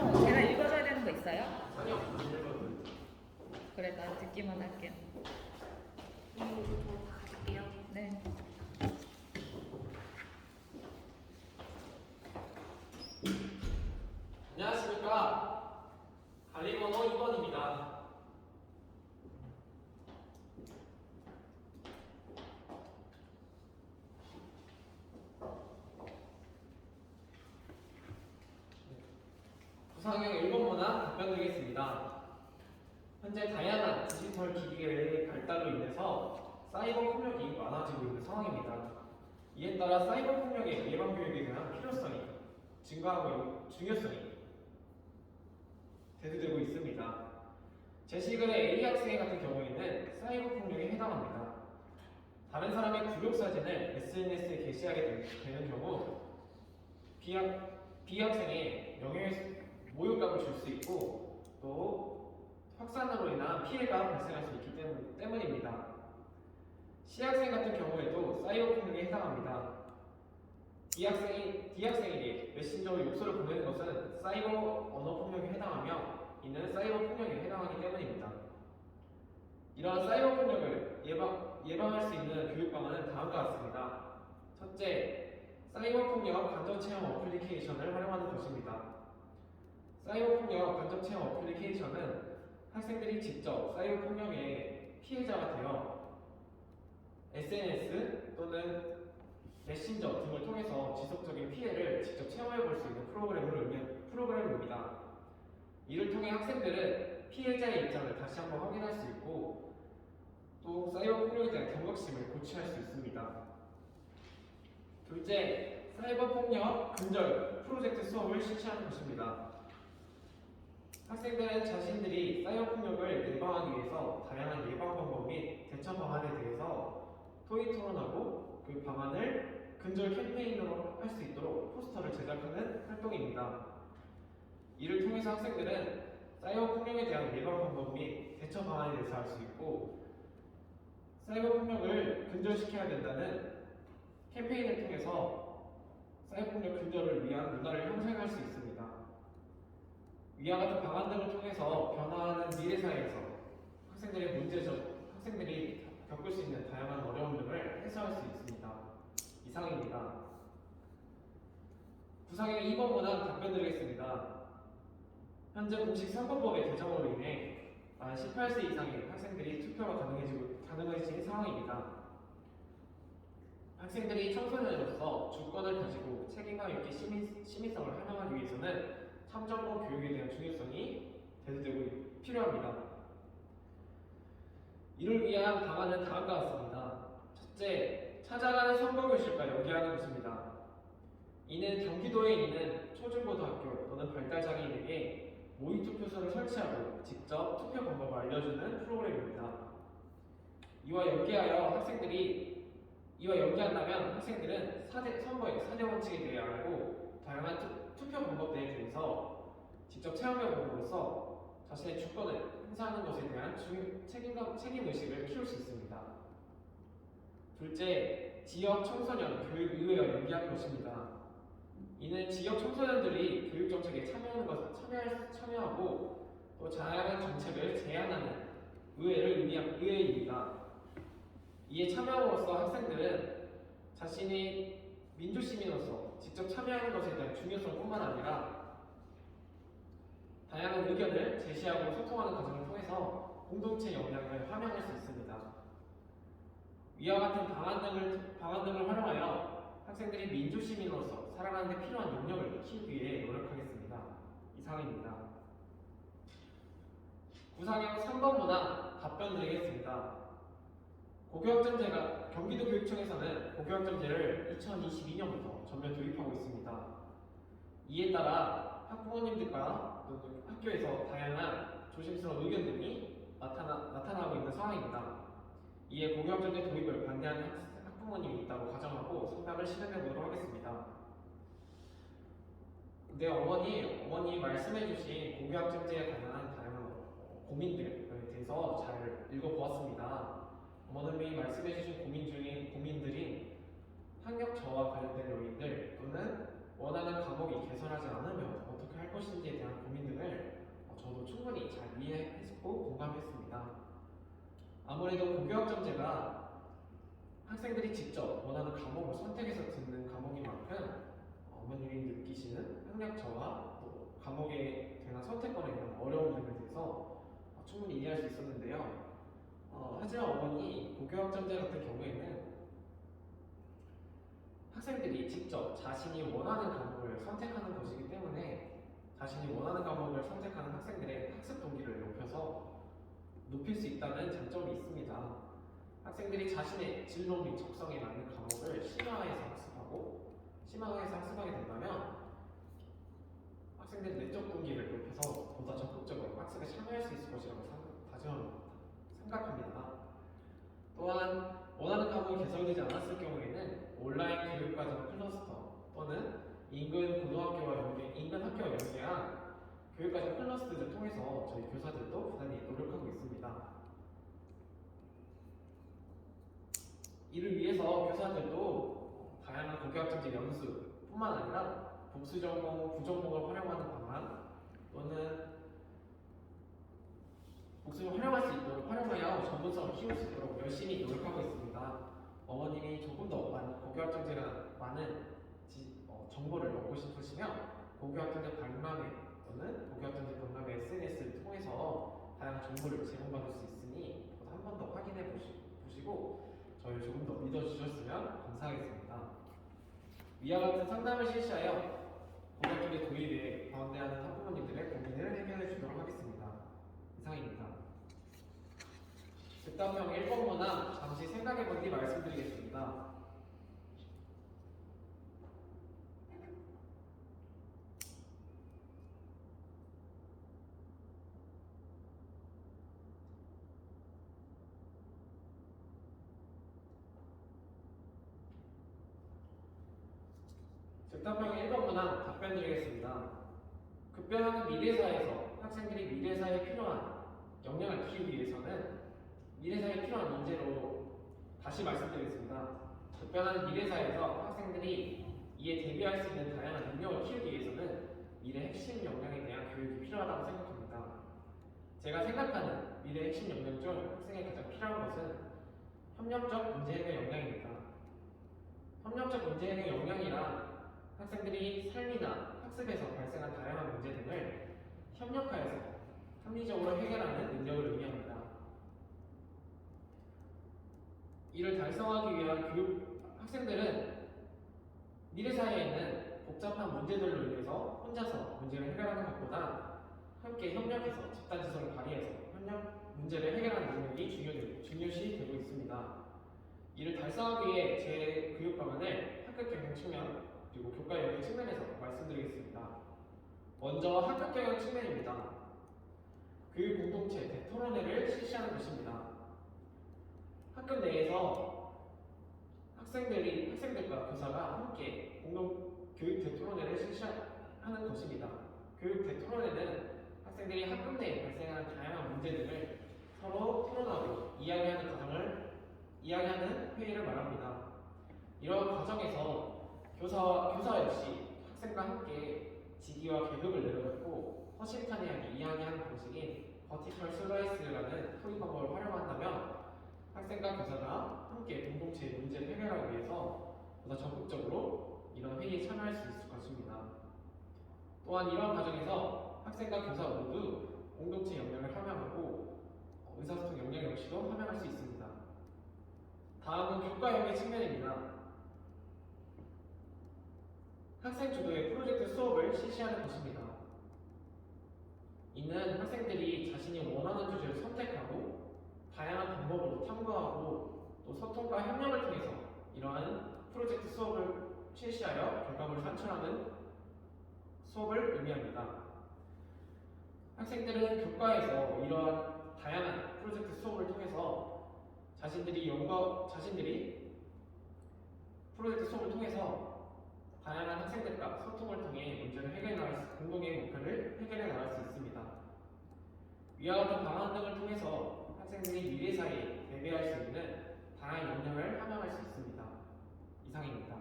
제가 읽어줘야 되는 거 있어요? 아니요, 안 읽어도 돼요. 그래, 나 듣기만 할게요. 다 가질게요. 네. 안녕하십니까. 관리번호 2번입니다. 구상형 1번 문항 답변 드리겠습니다. 현재 다양한 디지털 기기의 발달로 인해서 사이버 폭력이 많아지고 있는 상황입니다. 이에 따라 사이버 폭력의 예방 교육에 대한 필요성이 증가하고 중요성이 대두되고 있습니다. 제 시글의 A 학생 같은 경우에는 사이버 폭력에 해당합니다. 다른 사람의 굴욕 사진을 SNS에 게시하게 되는 경우 B 학생의 명예 모욕감을 줄 수 있고 또 확산으로 인한 피해가 발생할 수 있기 때문입니다. C 학생 같은 경우에도 사이버 폭력에 해당합니다. D 학생에게 메신저로 욕설을 보내는 것은 사이버 언어 폭력에 해당하며 이는 사이버 폭력에 해당하기 때문입니다. 이러한 사이버 폭력을 예방할 수 있는 교육 방안은 다음과 같습니다. 첫째, 사이버 폭력 간접 체험 어플리케이션을 활용하는 것입니다. 사이버 폭력 간접 체험 어플리케이션은 학생들이 직접 사이버 폭력의 피해자가 되어 SNS 또는 메신저 등을 통해서 지속적인 피해를 직접 체험해 볼 수 있는 프로그램입니다. 이를 통해 학생들은 피해자의 입장을 다시 한번 확인할 수 있고 또 사이버 폭력에 대한 경각심을 고취할 수 있습니다. 둘째, 사이버 폭력 근절 프로젝트 수업을 실시하는 것입니다. 학생들은 자신들이 사이버 폭력을 예방하기 위해서 다양한 예방 방법 및 대처 방안에 대해서 토의 토론하고 그 방안을 근절 캠페인으로 할 수 있도록 포스터를 제작하는 활동입니다. 이를 통해서 학생들은 사이버 폭력에 대한 예방 방법 및 대처 방안에 대해서 알 수 있고 사이버 폭력을 근절시켜야 된다는 캠페인을 통해서 사이버 폭력 근절을 위한 문화를 형성할 수 있습니다. 위와 같은 방안 등을 통해서 변화하는 미래 사회에서 학생들이 겪을 수 있는 다양한 어려움 등을 해소할 수 있습니다. 이상입니다. 구상형 2번 문항 답변 드리겠습니다. 현재 공식 선거법의 개정으로 인해 만 18세 이상의 학생들이 투표가 가능해진 상황입니다. 학생들이 청소년으로서 주권을 가지고 책임감 있게 시민성을 활용하기 위해서는 참정권 교육에 대한 중요성이 대두되고 필요합니다. 이를 위한 방안은 다음과 같습니다. 첫째, 찾아가는 선거교실과 연계하는 것입니다. 이는 경기도에 있는 초중고등학교 또는 발달장애인에게 모의투표소를 설치하고 직접 투표 방법을 알려주는 프로그램입니다. 이와 연계한다면 학생들은 선거의 4대 원칙에 대해 알고 다양한 투표 방법에 대해서 직접 체험해 봄으로써 자신의 주권을 행사하는 것에 대한 책임의식을 키울 수 있습니다. 둘째, 지역 청소년 교육의회와 연계하는 것입니다. 이는 지역 청소년들이 교육 정책에 참여하고 또 다양한 정책을 제안하는 의회입니다. 이에 참여함으로써 학생들은 자신이 민주시민으로서 직접 참여하는 것에 대한 중요성뿐만 아니라 다양한 의견을 제시하고 소통하는 과정을 통해서 공동체 역량을 함양할 수 있습니다. 위와 같은 방안 등을 활용하여 학생들이 민주시민으로서 살아가는 데 필요한 능력을 키우기 위해 노력하겠습니다. 이상입니다. 구상형 3번 문항 답변 드리겠습니다. 경기도교육청에서는 고교학점제를 2022년부터 전면 도입하고 있습니다. 이에 따라 학부모님들과 또는 학교에서 다양한 조심스러운 의견 등이 나타나고 있는 상황입니다. 이에 고교학점제 도입을 반대하는 학부모님이 있다고 가정하고 상담을 실행해 보도록 하겠습니다. 네, 어머니 말씀해주신 고교학점제에 관한 다양한 고민들에 대해서 잘 읽어보았습니다. 어머님이 말씀해주신 고민들인 학력 저하 관련된 요인들 또는 원하는 과목이 개선하지 않으면 어떻게 할 것인지에 대한 고민 아무래도 고교학점제가 학생들이 직접 원하는 과목을 선택해서 듣는 과목인 만큼 어머님이 느끼시는 학력 저하 또 과목에 대한 선택권에 대한 어려움 등에 대해서 충분히 이해할 수 있었는데요. 하지만 어머니 고교학점제 같은 경우에는 학생들이 직접 자신이 원하는 과목을 선택하는 것이기 때문에 자신이 원하는 과목을 선택하는 학생들의 학습 동기를 높일 수 있다는 장점이 있습니다. 학생들이 자신의 진로 및 적성에 맞는 과목을 심화해서 학습하게 된다면 학생들의 내적 동기를 높여서 보다 적극적으로 학습에 참여할 수 있을 것이라고 생각합니다. 또한 원하는 과목이 개설되지 않았을 경우에는 온라인 교육과정 클러스터 또는 인근 학교와 연계한 교육과정 클러스터를 통해서 저희 교사들도 부단히 노력하고 있습니다. 이를 위해서 교사들도 다양한 고교학점제 연수뿐만 아니라 복수전공, 부전공을 활용하는 방안 또는 복수를 활용할 수 있도록 활용하여 전문성을 키울 수 있도록 열심히 노력하고 있습니다. 어머님이 조금 더 많은 고교학점제가 많은 정보를 얻고 싶으시면 고교학점제 박람회 또는 고교학점제 박람회 SNS를 통해서 다양한 정보를 제공받을 수 있으니 한 번 더 확인해 보시고 저희를 조금 더 믿어주셨으면 감사하겠습니다. 위와 같은 상담을 실시하여 고교학점제 도입에 반대하는 학부모님들의 고민을 해결해 주도록 하겠습니다. 이상입니다. 즉답형 1번 문항 잠시 생각해 본 뒤 말씀드리겠습니다. 즉답형 1번 문항 답변 드리겠습니다. 급변하는 미래사회에서 학생들이 미래사회에 필요한 역량을 키우기 위해서는 미래사회에 필요한 문제로 다시 말씀드리겠습니다. 급변하는 미래사회에서 학생들이 이에 대비할 수 있는 다양한 능력을 키우기 위해서는 미래 핵심 역량에 대한 교육이 필요하다고 생각합니다. 제가 생각하는 미래 핵심 역량 중 학생에 가장 필요한 것은 협력적 문제 해결 역량입니다. 협력적 문제 해결 역량이란 학생들이 삶이나 학습에서 발생한 다양한 문제 등을 협력하여서 합리적으로 해결하는 능력을 의미합니다. 이를 달성하기 위한 학생들은 미래사회에는 복잡한 문제들로 인해서 혼자서 문제를 해결하는 것보다 함께 협력해서 집단지성을 발휘해서 문제를 해결하는 능력이 중요시 되고 있습니다. 이를 달성하기 위해 제 교육 방안을 학급 경영 측면 그리고 교과 연계 측면에서 말씀드리겠습니다. 먼저 학급 경영 측면입니다. 교육 공동체 대토론회를 실시하는 것입니다. 학급 내에서 학생들과 교사가 함께 공동 교육 대토론회를 실시하는 것입니다. 교육 대토론회는 학생들이 학급 내에 발생하는 다양한 문제들을 서로 토론하고 이야기하는 회의를 말합니다. 이러한 과정에서 교사 역시 학생과 함께 직위와 계급을 내려놓고 허심탄회하게 이야기하는 방식인 버티컬 슬라이스라는 토익 방법을 활용한다면 학생과 교사가 함께 공동체의 문제를 해결하기 위해서 보다 적극적으로 이런 회의에 참여할 수 있을 것입니다. 또한 이러한 과정에서 학생과 교사 모두 공동체 역량을 함양하고 의사소통 역량 역시도 함양할 수 있습니다. 다음은 교과 연계 측면입니다. 학생 주도의 프로젝트 수업을 실시하는 것입니다. 이는 학생들이 자신이 원하는 주제를 선택하고 다양한 방법으로 탐구하고 또 소통과 협력을 통해서 이러한 프로젝트 수업을 실시하여 결과물을 산출하는 수업을 의미합니다. 학생들은 교과에서 이러한 다양한 프로젝트 수업을 통해서 자신들이 프로젝트 수업을 통해서 다양한 학생들과 소통을 통해 공동의 목표를 해결해 나갈 수 있습니다. 위와 같은 방안 등을 통해서 학생들이 미래사회에 대비할 수 있는 다양한 역량을 함양할 수 있습니다. 이상입니다.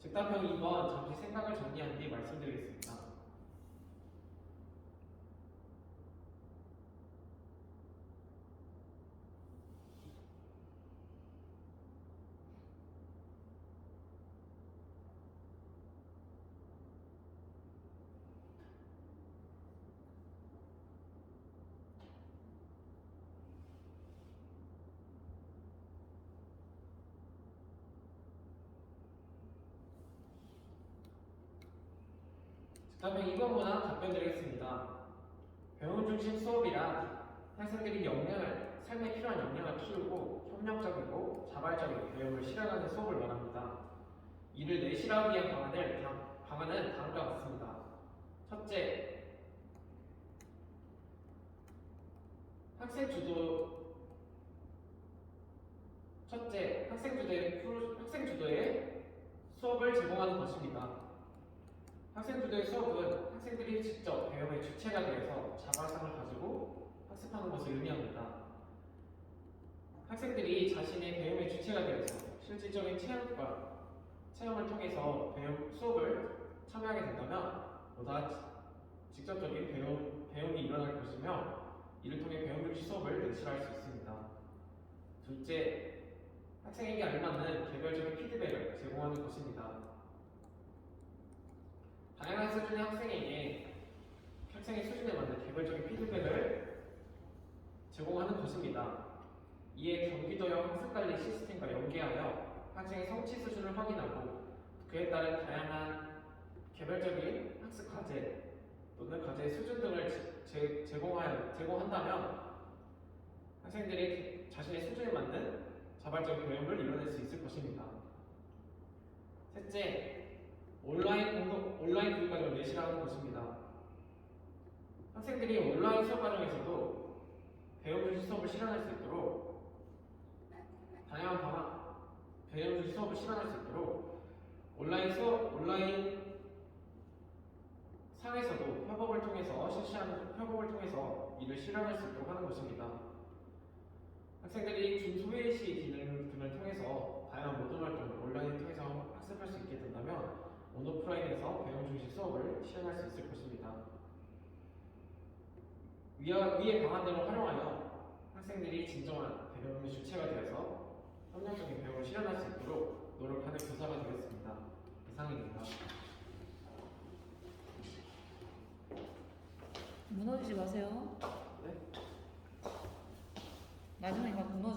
즉답형 2번 잠시 생각을 정리한 뒤 말씀드리겠습니다. 다음에 2번 문항 답변 드리겠습니다. 배움 중심 수업이란 학생들이 삶에 필요한 역량을 키우고 협력적이고 자발적인 배움을 실현하는 수업을 말합니다. 이를 내실하기 위한 방안은 다음과 같습니다. 첫째, 학생 주도의 수업을 제공하는 것입니다. 학생 주도의 수업은 학생들이 직접 배움의 주체가 되어서 자발성을 가지고 학습하는 것을 의미합니다. 학생들이 자신의 배움의 주체가 되어서 실질적인 체험을 통해서 수업을 참여하게 된다면 보다 직접적인 배움이 일어날 것이며 이를 통해 배움 중심 수업을 내실할 수 있습니다. 둘째, 학생에게 알맞는 개별적인 피드백을 제공하는 것입니다. 다양한 수준의 학생의 수준에 맞는 개별적인 피드백을 제공하는 것입니다. 이에 경기도형 학습관리 시스템과 연계하여 학생의 성취 수준을 확인하고 그에 따른 다양한 개별적인 학습 과제 또는 과제의 수준 등을 제공한다면 학생들이 자신의 수준에 맞는 자발적인 배움을 이뤄낼 수 있을 것입니다. 셋째, 온라인 교육 과정을 내실화하는 것입니다. 학생들이 온라인 수업 과정에서도 배움 중심 수업을 실현할 수 있도록 배움 중심 수업을 실현할 수 있도록 온라인 상에서도 협업을 통해서 이를 실현할 수 있도록 하는 것입니다. 학생들이 준소외시 기능 등을 통해서 다양한 모든 활동을 온라인 통해서 학습할 수 있게 된다면 온오프라인에서 배움 중심 수업을 실현할 수 있을 것입니다. 위의 방안들을 활용하여 학생들이 진정한 배움의 주체가 되어서 협력적인 배움을 실현할 수 있도록 노력하는 교사가 되겠습니다. 이상입니다. 무너지지 마세요. 네? 나중에 막